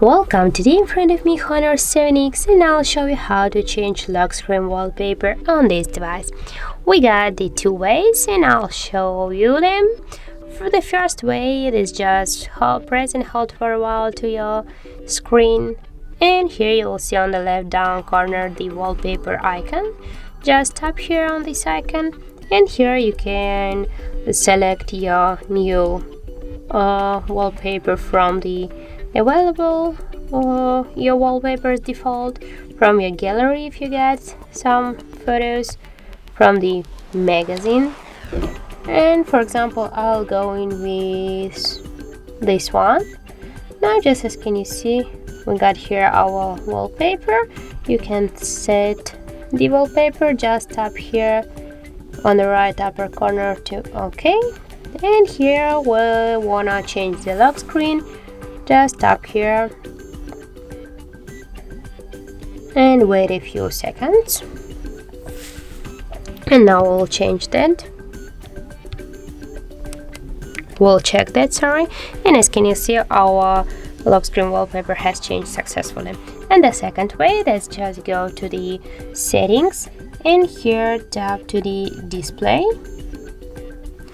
Welcome, today in front of me Honor 7X, and I'll show you how to change lock screen wallpaper on this device. We got the two ways and I'll show you them. For the first way, it is just press and hold for a while to your screen, and here you will see on the left down corner the wallpaper icon. Just tap here on this icon and here you can select your new wallpaper from the available your wallpapers default, from your gallery if you get some photos from the magazine. And for example, I'll go in with this one. Now just as can you see, we got here our wallpaper. You can set the wallpaper, just tap here on the right upper corner to OK. And here we wanna change the lock screen. Just tap here and wait a few seconds, and now we'll change that. We'll check that, sorry, and as can you see, our lock screen wallpaper has changed successfully. And the second way is just go to the settings and here tap to the display.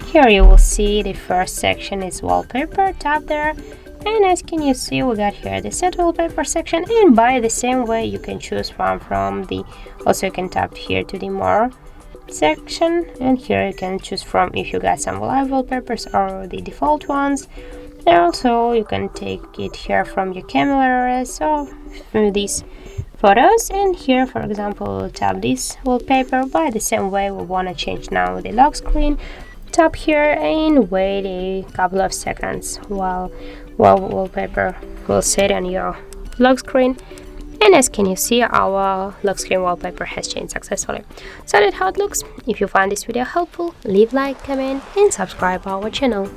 Here you will see the first section is wallpaper. Tap there. And as can you see, we got here the set wallpaper section, and by the same way you can choose from the, also you can tap here to the more section, and here you can choose from if you got some live wallpapers or the default ones. And also you can take it here from your camera or from these photos, and here for example tap this wallpaper. By the same way we want to change now the lock screen. Tap here and wait a couple of seconds while wallpaper will set on your lock screen. And as can you see, our lock screen wallpaper has changed successfully. So that's how it looks. If you find this video helpful, leave like, comment and subscribe our channel.